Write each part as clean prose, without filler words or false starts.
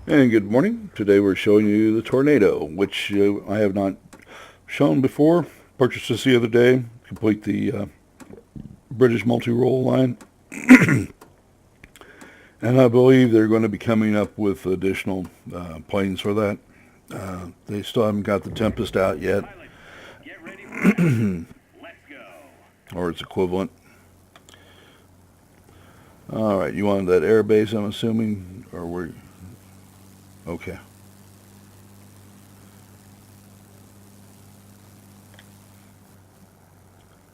And good morning. Today we're showing you the Tornado, which I have not shown before. Purchased this the other day, complete the British multi-role line. And I believe they're going to be coming up with additional planes for that. They still haven't got the Tempest out yet, or its equivalent. All right, you wanted that air base, I'm assuming, or were you? Okay.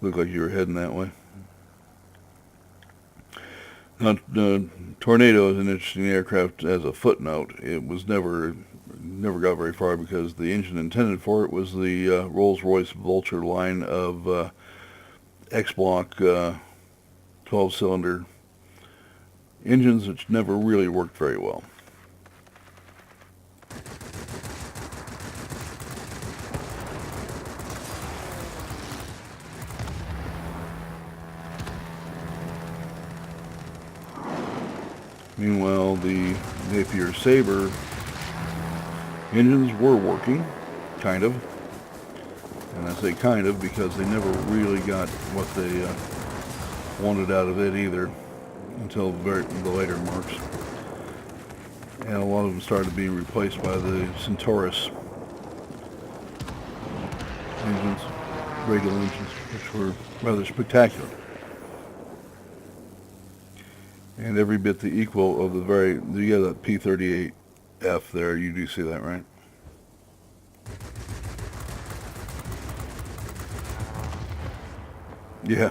Looked like you were heading that way. Now, the Tornado is an interesting aircraft as a footnote. It was never got very far because the engine intended for it was the Rolls-Royce Vulture line of X-Block 12-cylinder engines, which never really worked very well. Meanwhile, the Napier Sabre engines were working, kind of. And I say kind of because they never really got what they wanted out of it either until the later marks. And a lot of them started being replaced by the Centaurus engines, radial engines, which were rather spectacular. And every bit the equal of you got that P-38F there, you do see that, right? Yeah.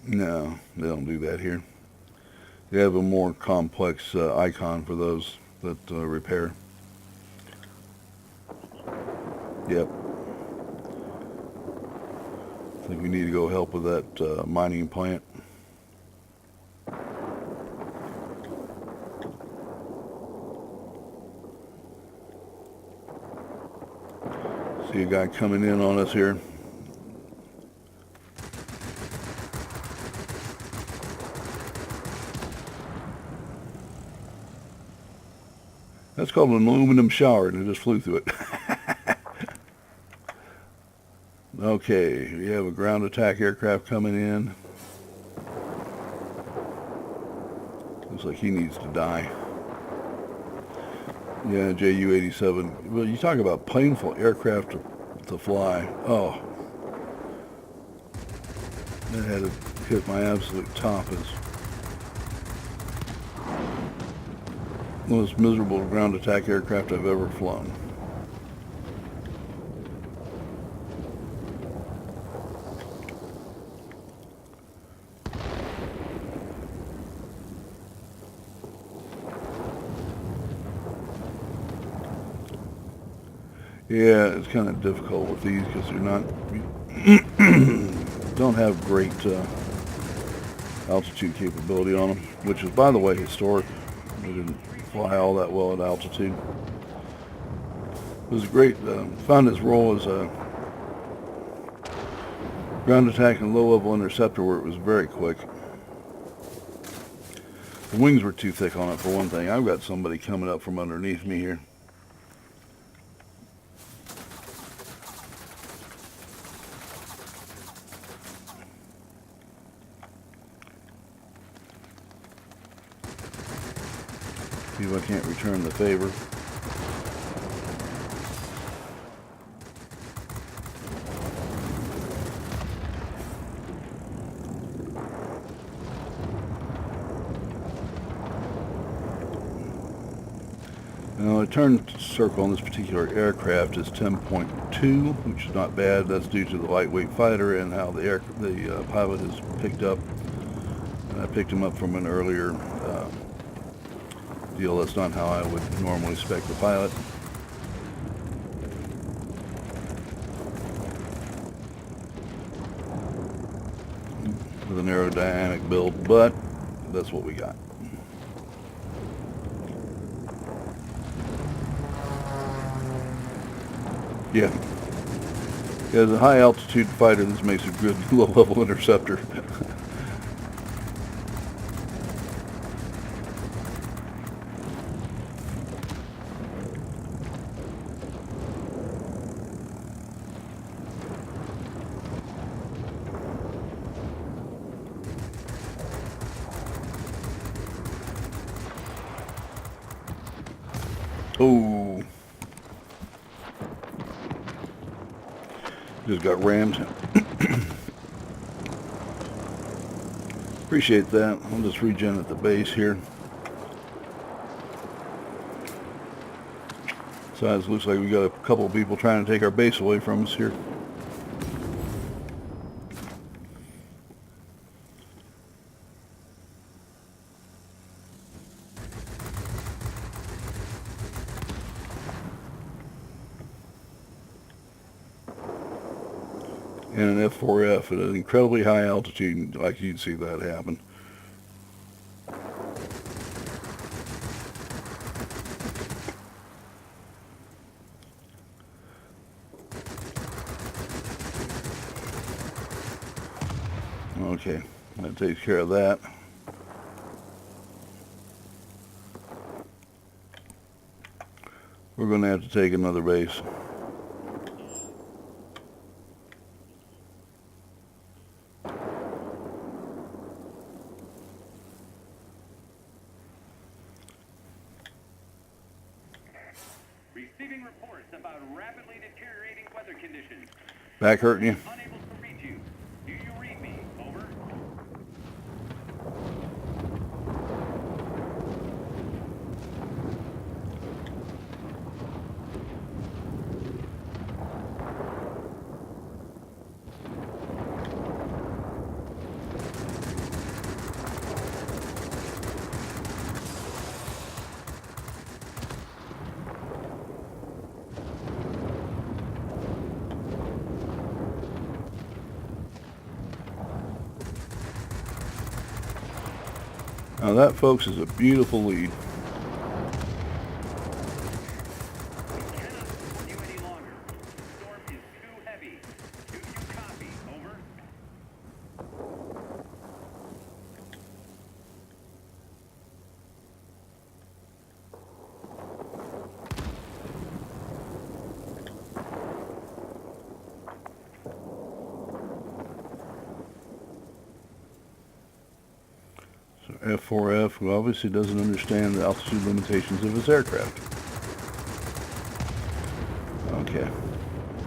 No, they don't do that here. They have a more complex icon for those that repair. Yep. I think we need to go help with that mining plant. See a guy coming in on us here. That's called an aluminum shower, and it just flew through it. Okay, we have a ground attack aircraft coming in. Looks like he needs to die. Yeah, Ju-87. Well, you talk about painful aircraft to fly. Oh, that had to hit my absolute top as the most miserable ground attack aircraft I've ever flown. Yeah, it's kind of difficult with these because they're not don't have great altitude capability on them, which is, by the way, historic. They didn't fly all that well at altitude. It was great. Found his role as a ground attack and low-level interceptor where it was very quick. The wings were too thick on it, for one thing. I've got somebody coming up from underneath me here. See if I can't return the favor. Now, the turn circle on this particular aircraft is 10.2, which is not bad. That's due to the lightweight fighter and how the pilot is picked up. And I picked him up from an earlier deal. That's not how I would normally spec the pilot. With an aerodynamic build, but that's what we got. Yeah. As a high altitude fighter, this makes a good low level interceptor. Oh, just got rammed. Appreciate that. I'll just regen at the base here. Besides, looks like we got a couple of people trying to take our base away from us here. And an F4F at an incredibly high altitude, like you'd see that happen. Okay, that takes care of that. We're going to have to take another base. Receiving reports about rapidly deteriorating weather conditions. Back hurting you? Unable to reach you. Do you read me? Over. Now that, folks, is a beautiful lead. We cannot support you any longer. The storm is too heavy. Do you copy? Over. So F4F, who obviously doesn't understand the altitude limitations of his aircraft. Okay,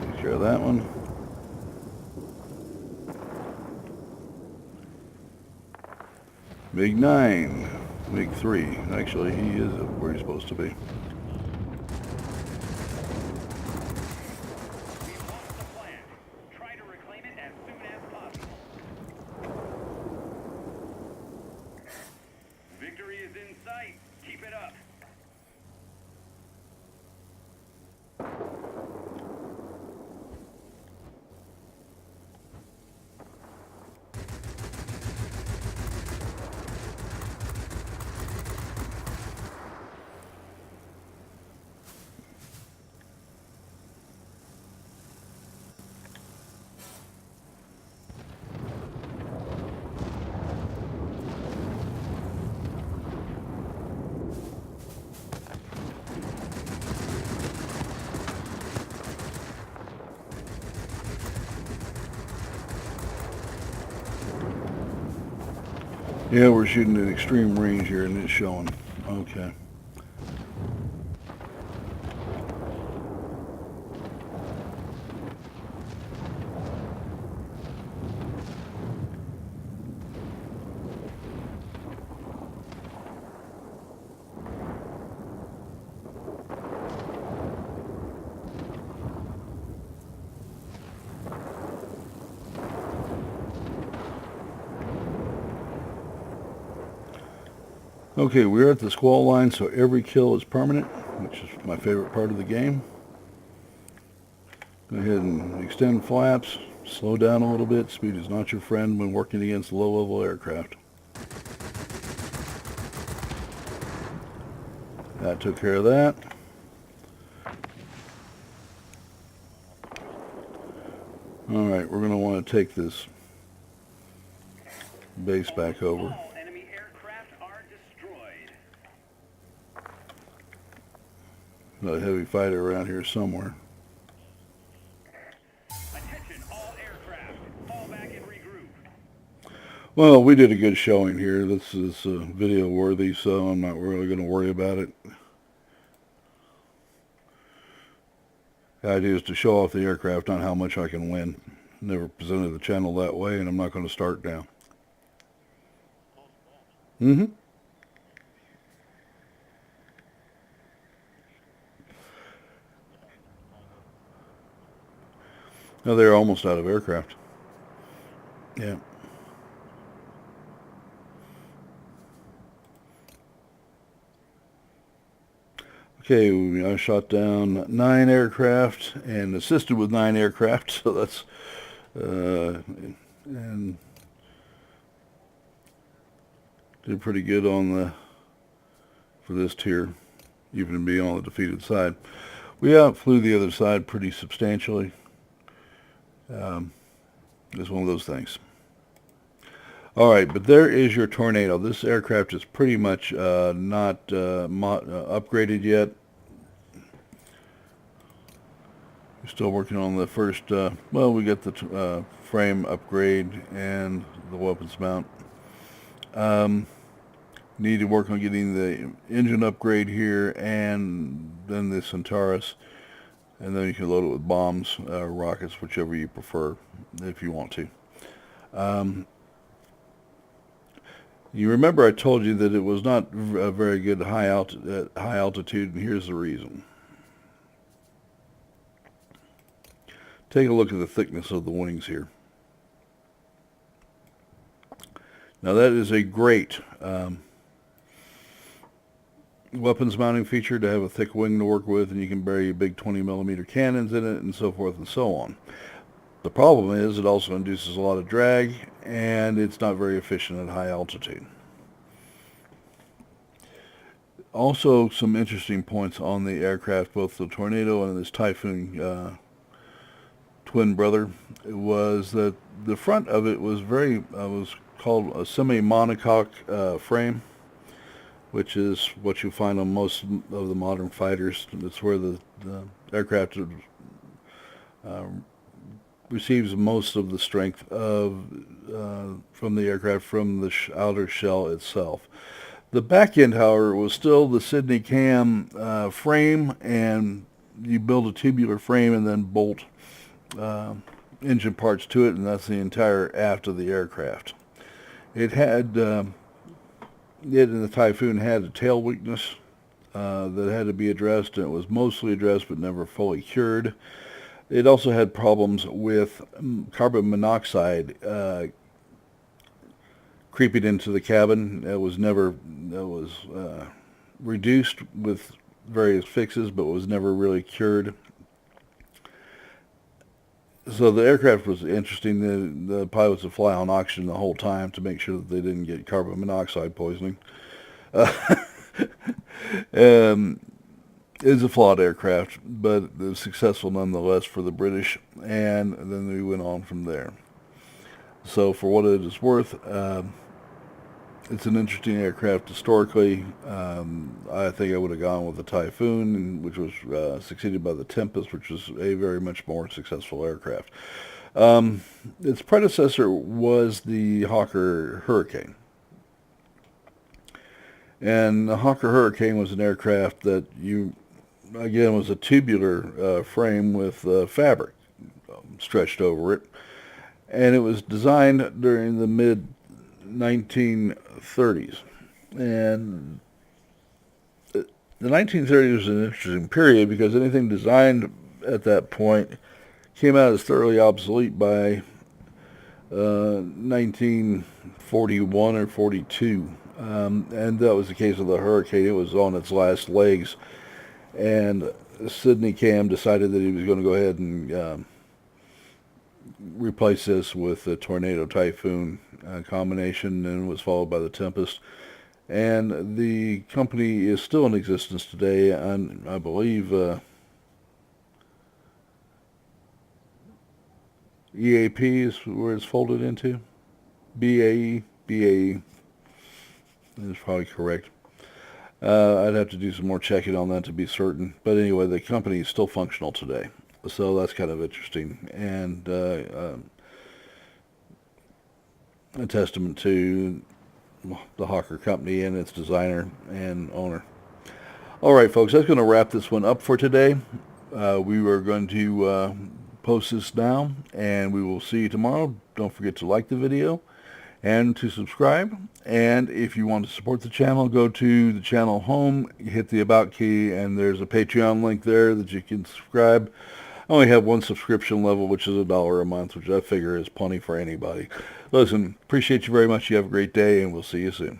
take care of that one. MiG-9, MiG-3. Actually, he is where he's supposed to be. We've lost the flag. Try to reclaim it as soon as possible. Victory is in sight. Keep it up. Yeah, we're shooting at extreme range here and it's showing. Okay. Okay, we're at the squall line, so every kill is permanent, which is my favorite part of the game. Go ahead and extend flaps, slow down a little bit. Speed is not your friend when working against low-level aircraft. That took care of that. Alright, we're going to want to take this base back over. All enemy aircraft are destroyed. Got a heavy fighter around here somewhere. Attention, all aircraft. Fall back and regroup. Well, we did a good showing here. This is video worthy, so I'm not really going to worry about it. The idea is to show off the aircraft, not how much I can win. Never presented the channel that way, and I'm not going to start now. Mm-hmm. No, they're almost out of aircraft. Yeah. Okay, I shot down 9 aircraft and assisted with 9 aircraft, so that's and did pretty good on the for this tier, even to be on the defeated side. We outflew the other side pretty substantially. It's one of those things. All right, but there is your Tornado. This aircraft is pretty much not upgraded yet. We're still working on the first, well, we got the frame upgrade and the weapons mount. Need to work on getting the engine upgrade here and then the Centaurus. And then you can load it with bombs, rockets, whichever you prefer, if you want to. You remember I told you that it was not very good at high altitude, and here's the reason. Take a look at the thickness of the wings here. Now that is a great weapons mounting feature, to have a thick wing to work with, and you can bury big 20mm cannons in it and so forth and so on. The problem is it also induces a lot of drag, and it's not very efficient at high altitude. Also, some interesting points on the aircraft, both the Tornado and this Typhoon twin brother, was that the front of it was was called a semi-monocoque frame, which is what you find on most of the modern fighters. It's where the aircraft receives most of the strength from the aircraft from the outer shell itself. The back end, however, was still the Sydney cam frame, and you build a tubular frame and then bolt engine parts to it, and that's the entire aft of the aircraft. It had it and the Typhoon had a tail weakness that had to be addressed, and it was mostly addressed but never fully cured. It also had problems with carbon monoxide creeping into the cabin. That was reduced with various fixes, but was never really cured. So the aircraft was interesting. The pilots would fly on oxygen the whole time to make sure that they didn't get carbon monoxide poisoning. It's a flawed aircraft, but it was successful nonetheless for the British, and then we went on from there. So for what it is worth, it's an interesting aircraft historically. I think I would have gone with the Typhoon, which was succeeded by the Tempest, which was a very much more successful aircraft. Its predecessor was the Hawker Hurricane. And the Hawker Hurricane was an aircraft that again, was a tubular frame with fabric stretched over it. And it was designed during the mid-1930s. And the 1930s was an interesting period because anything designed at that point came out as thoroughly obsolete by 1941 or 42. And that was the case with the Hurricane. It was on its last legs. And Sydney Cam decided that he was going to go ahead and replace this with the Tornado Typhoon combination, and was followed by the Tempest. And the company is still in existence today, and I believe EAP is where it's folded into. BAE is probably correct. I'd have to do some more checking on that to be certain. But anyway, the company is still functional today. So that's kind of interesting. And a testament to the Hawker Company and its designer and owner. All right, folks, that's going to wrap this one up for today. We are going to post this now, and we will see you tomorrow. Don't forget to like the video and to subscribe. And if you want to support the channel, go to the channel home, hit the About key, and there's a Patreon link there that you can subscribe. I only have one subscription level, which is $1 a month, which I figure is plenty for anybody. Listen, appreciate you very much. You have a great day, and we'll see you soon.